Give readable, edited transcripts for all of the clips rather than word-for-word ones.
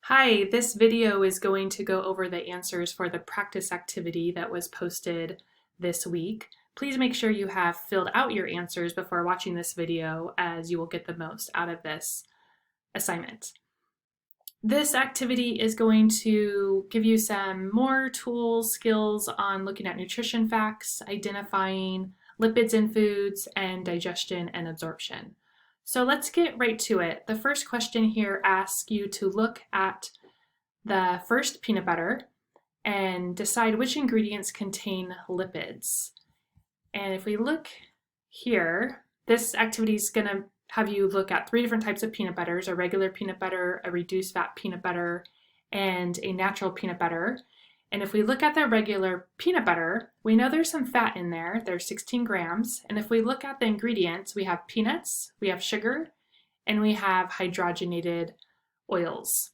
Hi, this video is going to go over the answers for the practice activity that was posted this week. Please make sure you have filled out your answers before watching this video, as you will get the most out of this assignment. This activity is going to give you some more tools, skills on looking at nutrition facts, identifying lipids in foods, and digestion and absorption. So let's get right to it. The first question here asks you to look at the first peanut butter and decide which ingredients contain lipids. And if we look here, this activity is going to have you look at 3 different types of peanut butters: a regular peanut butter, a reduced fat peanut butter, and a natural peanut butter. And if we look at the regular peanut butter, we know there's some fat in there. There's 16 grams. And if we look at the ingredients, we have peanuts, we have sugar, and we have hydrogenated oils.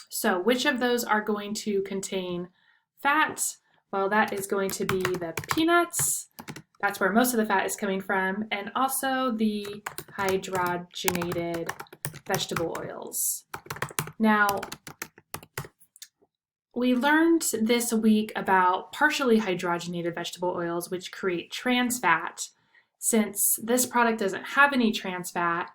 So which of those are going to contain fat? Well, that is going to be the peanuts. That's where most of the fat is coming from, and also the hydrogenated vegetable oils. Now, we learned this week about partially hydrogenated vegetable oils, which create trans fat. Since this product doesn't have any trans fat,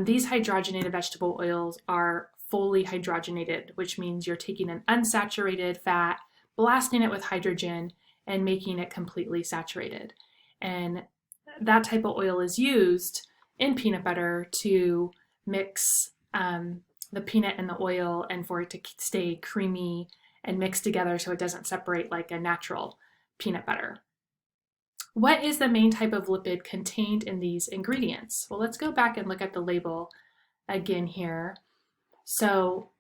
these hydrogenated vegetable oils are fully hydrogenated, which means you're taking an unsaturated fat, blasting it with hydrogen, and making it completely saturated. And that type of oil is used in peanut butter to mix the peanut and the oil, and for it to stay creamy and mixed together so it doesn't separate like a natural peanut butter. What is the main type of lipid contained in these ingredients? Well, let's go back and look at the label again here. So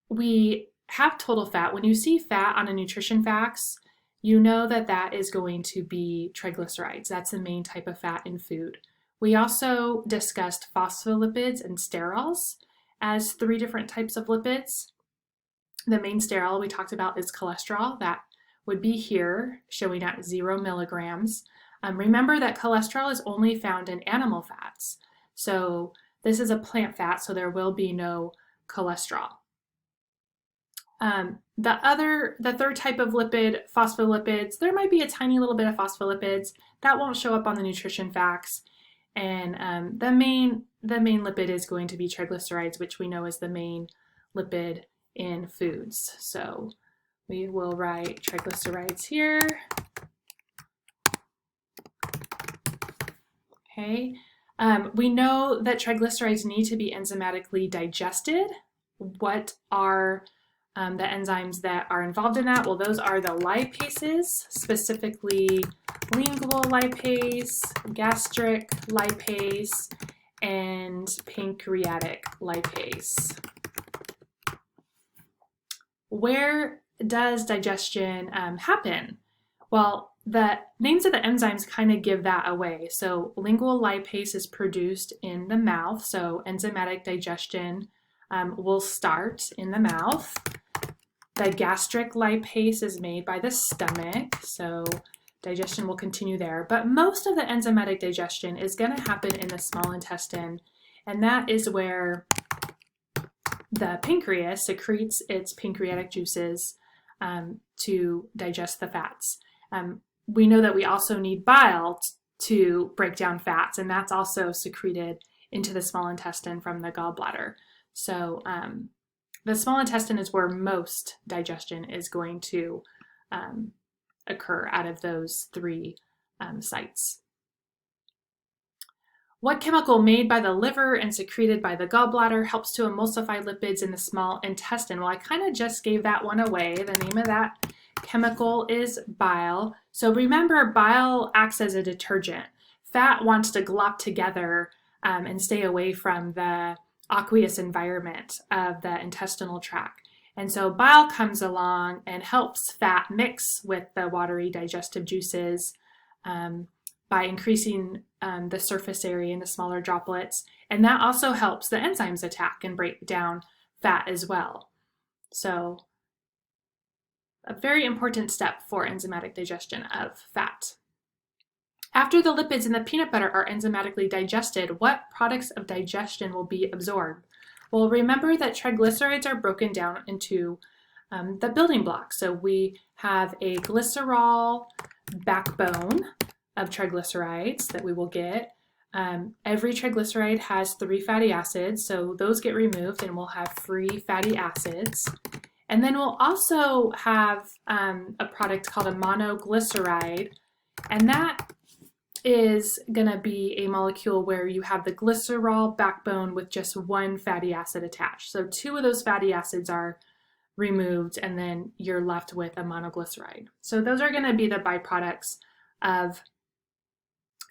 we have total fat. When you see fat on a nutrition facts, you know that that is going to be triglycerides. That's the main type of fat in food. We also discussed phospholipids and sterols as 3 different types of lipids. The main sterol we talked about is cholesterol. That would be here, showing at 0 milligrams. Remember that cholesterol is only found in animal fats. So this is a plant fat, so there will be no cholesterol. The third type of lipid, phospholipids, there might be a tiny little bit of phospholipids. That won't show up on the nutrition facts. And the main lipid is going to be triglycerides, which we know is the main lipid in foods. So we will write triglycerides here. Okay. We know that triglycerides need to be enzymatically digested. What are the enzymes that are involved in that? Well, those are the lipases, specifically lingual lipase, gastric lipase, and pancreatic lipase. Where does digestion happen? Well, the names of the enzymes kind of give that away. So lingual lipase is produced in the mouth, so enzymatic digestion will start in the mouth. The gastric lipase is made by the stomach, so digestion will continue there. But most of the enzymatic digestion is going to happen in the small intestine, and that is where the pancreas secretes its pancreatic juices to digest the fats. We know that we also need bile to break down fats, and that's also secreted into the small intestine from the gallbladder. So the small intestine is where most digestion is going to occur out of those 3 sites. What chemical made by the liver and secreted by the gallbladder helps to emulsify lipids in the small intestine? Well, I kind of just gave that one away. The name of that chemical is bile. So remember, bile acts as a detergent. Fat wants to glop together and stay away from the aqueous environment of the intestinal tract. And so bile comes along and helps fat mix with the watery digestive juices by increasing the surface area in the smaller droplets. And that also helps the enzymes attack and break down fat as well. So a very important step for enzymatic digestion of fat. After the lipids in the peanut butter are enzymatically digested, what products of digestion will be absorbed? Well, remember that triglycerides are broken down into the building blocks. So we have a glycerol backbone of triglycerides that we will get. Every triglyceride has 3 fatty acids, so those get removed and we'll have free fatty acids. And then we'll also have a product called a monoglyceride, and that is going to be a molecule where you have the glycerol backbone with just 1 fatty acid attached. So 2 of those fatty acids are removed, and then you're left with a monoglyceride. So those are going to be the byproducts of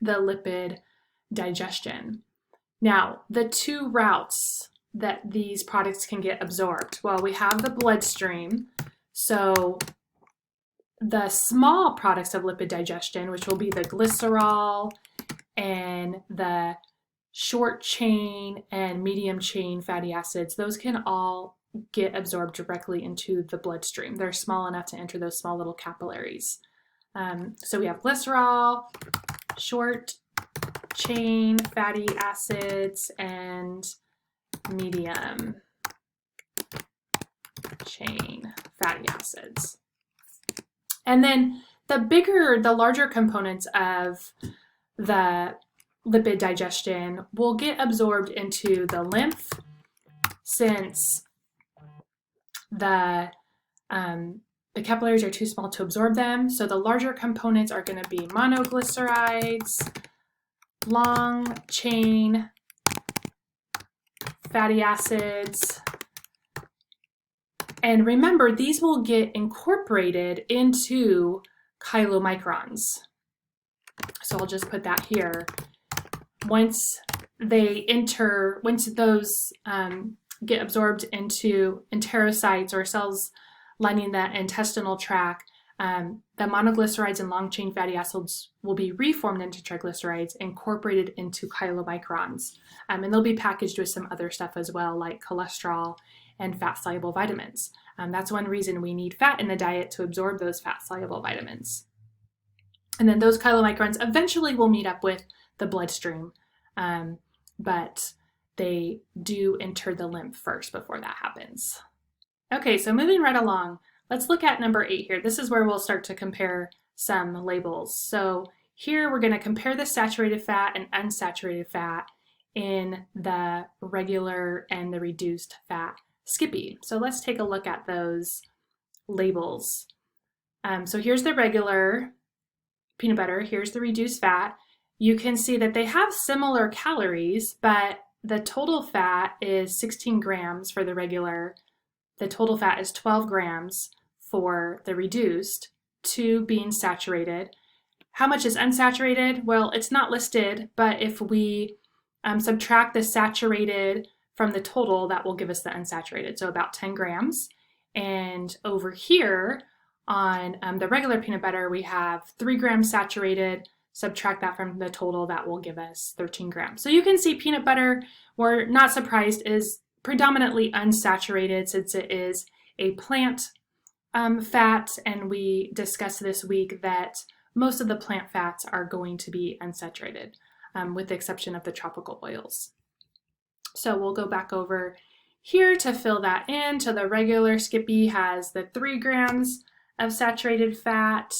the lipid digestion. Now, the 2 routes that these products can get absorbed. Well, we have the bloodstream. So the small products of lipid digestion, which will be the glycerol and the short chain and medium chain fatty acids, those can all get absorbed directly into the bloodstream. They're small enough to enter those small little capillaries. So we have glycerol, short chain fatty acids, and medium chain fatty acids. And then the larger components of the lipid digestion will get absorbed into the lymph, since the capillaries are too small to absorb them. So the larger components are going to be monoglycerides, long chain fatty acids. And remember, these will get incorporated into chylomicrons. So I'll just put that here. Once those get absorbed into enterocytes or cells lining the intestinal tract, the monoglycerides and long chain fatty acids will be reformed into triglycerides, incorporated into chylomicrons. And they'll be packaged with some other stuff as well, like cholesterol and fat-soluble vitamins. That's one reason we need fat in the diet, to absorb those fat-soluble vitamins. And then those chylomicrons eventually will meet up with the bloodstream, but they do enter the lymph first before that happens. Okay, so moving right along, let's look at number 8 here. This is where we'll start to compare some labels. So here we're going to compare the saturated fat and unsaturated fat in the regular and the reduced fat Skippy. So let's take a look at those labels. So here's the regular peanut butter, here's the reduced fat. You can see that they have similar calories, but the total fat is 16 grams for the regular. The total fat is 12 grams for the reduced, 2 being saturated. How much is unsaturated? Well, it's not listed, but if we subtract the saturated from the total, that will give us the unsaturated, so about 10 grams. And over here on the regular peanut butter, we have 3 grams saturated. Subtract that from the total, that will give us 13 grams. So you can see peanut butter, we're not surprised, is predominantly unsaturated, since it is a plant fat, and we discussed this week that most of the plant fats are going to be unsaturated, with the exception of the tropical oils. So we'll go back over here to fill that in. So the regular Skippy has the 3 grams of saturated fat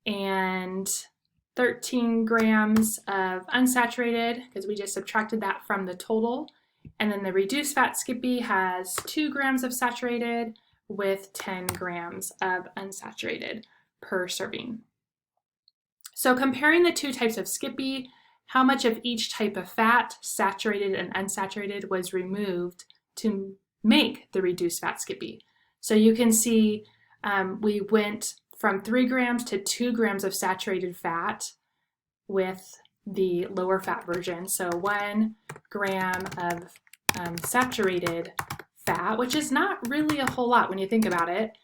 and 13 grams of unsaturated, because we just subtracted that from the total. And then the reduced fat Skippy has 2 grams of saturated with 10 grams of unsaturated per serving. So comparing the 2 types of Skippy, how much of each type of fat, saturated and unsaturated, was removed to make the reduced fat Skippy. So you can see we went from 3 grams to 2 grams of saturated fat with the lower fat version. So 1 gram of saturated fat, which is not really a whole lot when you think about it.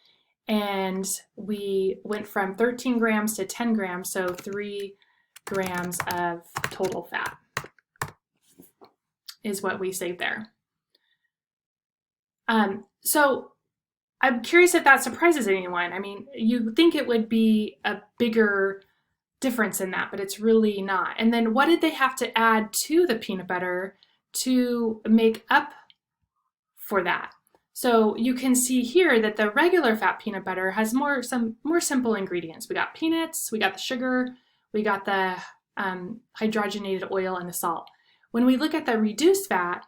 And we went from 13 grams to 10 grams, so 3 grams of total fat is what we saved there. So I'm curious if that surprises anyone. I mean, you think it would be a bigger difference in that, but it's really not. And then what did they have to add to the peanut butter to make up for that. So you can see here that the regular fat peanut butter has some more simple ingredients. We got peanuts, we got the sugar, we got the hydrogenated oil and the salt. When we look at the reduced fat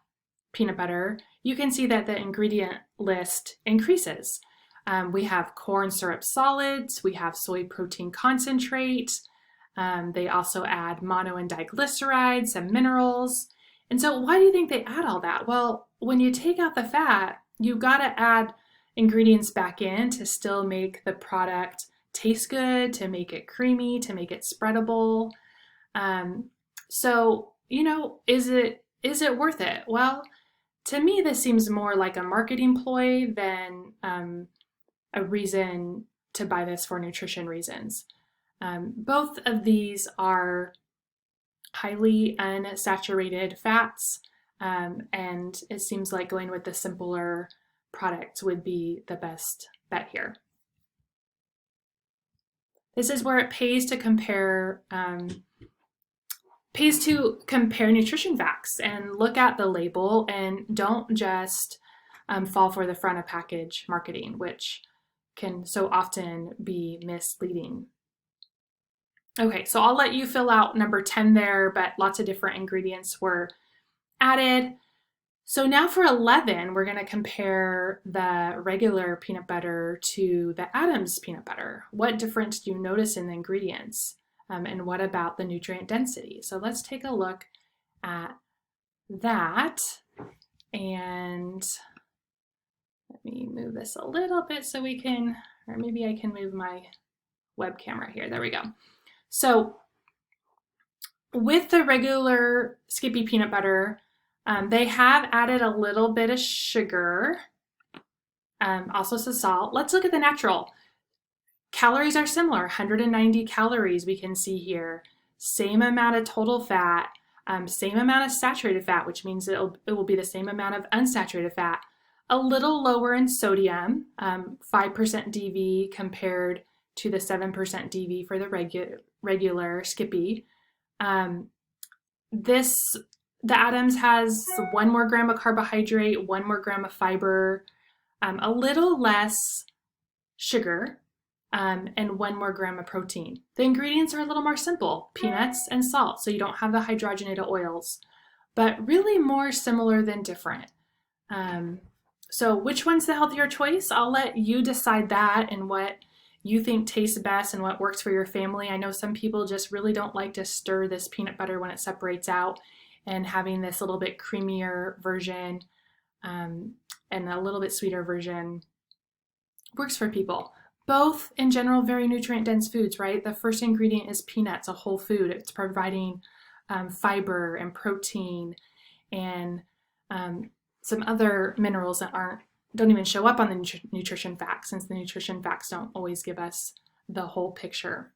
peanut butter, you can see that the ingredient list increases. We have corn syrup solids, we have soy protein concentrate, they also add mono and diglycerides, some minerals. And so why do you think they add all that? Well, when you take out the fat, you gotta add ingredients back in to still make the product taste good, to make it creamy, to make it spreadable. So, you know, is it worth it? Well, to me, this seems more like a marketing ploy than a reason to buy this for nutrition reasons. Both of these are highly unsaturated fats, and it seems like going with the simpler products would be the best bet here. This is where it pays to compare nutrition facts and look at the label and don't just fall for the front of package marketing, which can so often be misleading. Okay, so I'll let you fill out number 10 there, but lots of different ingredients were added. So now for 11, we're going to compare the regular peanut butter to the Adams peanut butter. What difference do you notice in the ingredients? And what about the nutrient density? So let's take a look at that. And let me move this a little bit so we can, or maybe I can move my web camera here. There we go. So with the regular Skippy peanut butter, they have added a little bit of sugar, also some salt. Let's look at the natural. Calories are similar, 190 calories we can see here. Same amount of total fat, same amount of saturated fat, which means it will be the same amount of unsaturated fat. A little lower in sodium, 5% DV compared to the 7% DV for the regular Skippy. The Adams has 1 more gram of carbohydrate, 1 more gram of fiber, a little less sugar, and 1 more gram of protein. The ingredients are a little more simple, peanuts and salt, so you don't have the hydrogenated oils, but really more similar than different. So which one's the healthier choice? I'll let you decide that and what you think tastes best and what works for your family. I know some people just really don't like to stir this peanut butter when it separates out, and having this little bit creamier version and a little bit sweeter version works for people. Both, in general, very nutrient-dense foods, right? The first ingredient is peanuts, a whole food. It's providing fiber and protein and some other minerals that don't even show up on the nutrition facts, since the nutrition facts don't always give us the whole picture.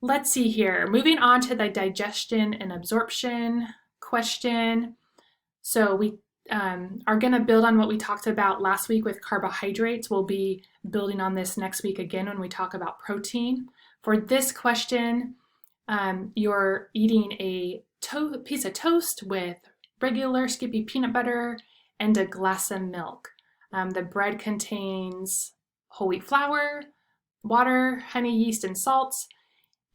Let's see here. Moving on to the digestion and absorption question. So we are going to build on what we talked about last week with carbohydrates. We'll be building on this next week again when we talk about protein. For this question, you're eating a piece of toast with regular Skippy peanut butter and a glass of milk. The bread contains whole wheat flour, water, honey, yeast, and salts.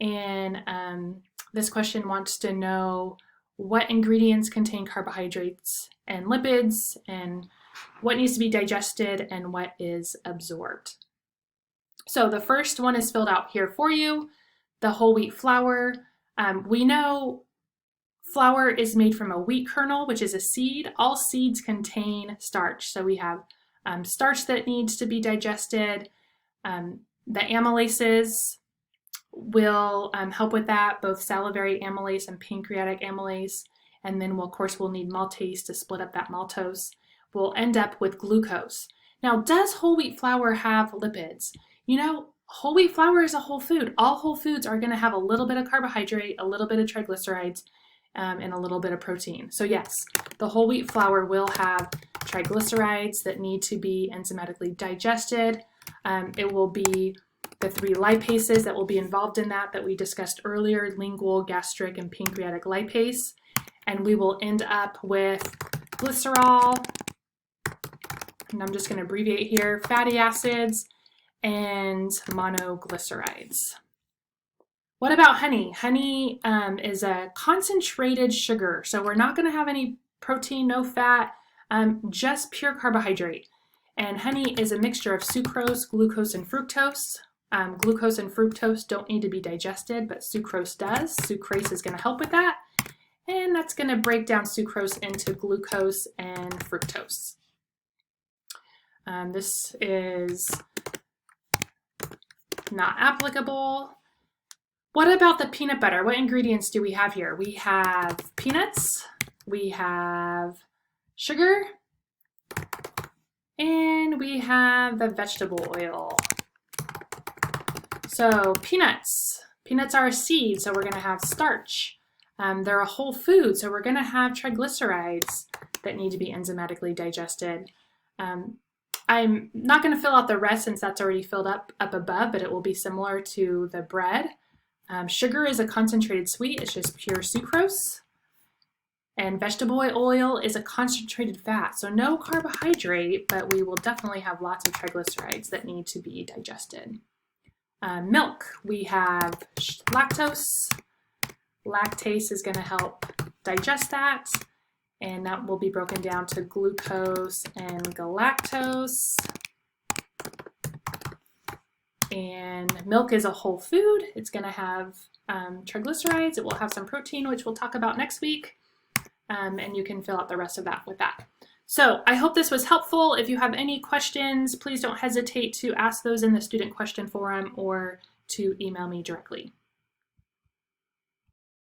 And this question wants to know what ingredients contain carbohydrates and lipids, and what needs to be digested and what is absorbed. So the first one is filled out here for you, the whole wheat flour. We know flour is made from a wheat kernel, which is a seed. All seeds contain starch. So we have starch that needs to be digested. The amylases will help with that, both salivary amylase and pancreatic amylase. And then we'll need maltase to split up that maltose. We'll end up with glucose. Now, does whole wheat flour have lipids? You know, whole wheat flour is a whole food. All whole foods are going to have a little bit of carbohydrate, a little bit of triglycerides, and a little bit of protein. So yes, the whole wheat flour will have triglycerides that need to be enzymatically digested. It will be the 3 lipases that will be involved in that we discussed earlier, lingual, gastric, and pancreatic lipase. And we will end up with glycerol, and I'm just going to abbreviate here, fatty acids, and monoglycerides. What about honey? Honey is a concentrated sugar, so we're not going to have any protein, no fat, just pure carbohydrate. And honey is a mixture of sucrose, glucose, and fructose. Glucose and fructose don't need to be digested, but sucrose does. Sucrase is going to help with that. And that's going to break down sucrose into glucose and fructose. This is not applicable. What about the peanut butter? What ingredients do we have here? We have peanuts, we have sugar, and we have the vegetable oil. So peanuts are a seed, so we're going to have starch. They're a whole food, so we're going to have triglycerides that need to be enzymatically digested. I'm not going to fill out the rest since that's already filled up above, but it will be similar to the bread. Sugar is a concentrated sweet, it's just pure sucrose. And vegetable oil is a concentrated fat, so no carbohydrate, but we will definitely have lots of triglycerides that need to be digested. Milk, we have lactose. Lactase is going to help digest that, and that will be broken down to glucose and galactose. And milk is a whole food. It's going to have triglycerides. It will have some protein, which we'll talk about next week. And you can fill out the rest of that with that. So I hope this was helpful. If you have any questions, please don't hesitate to ask those in the student question forum or to email me directly.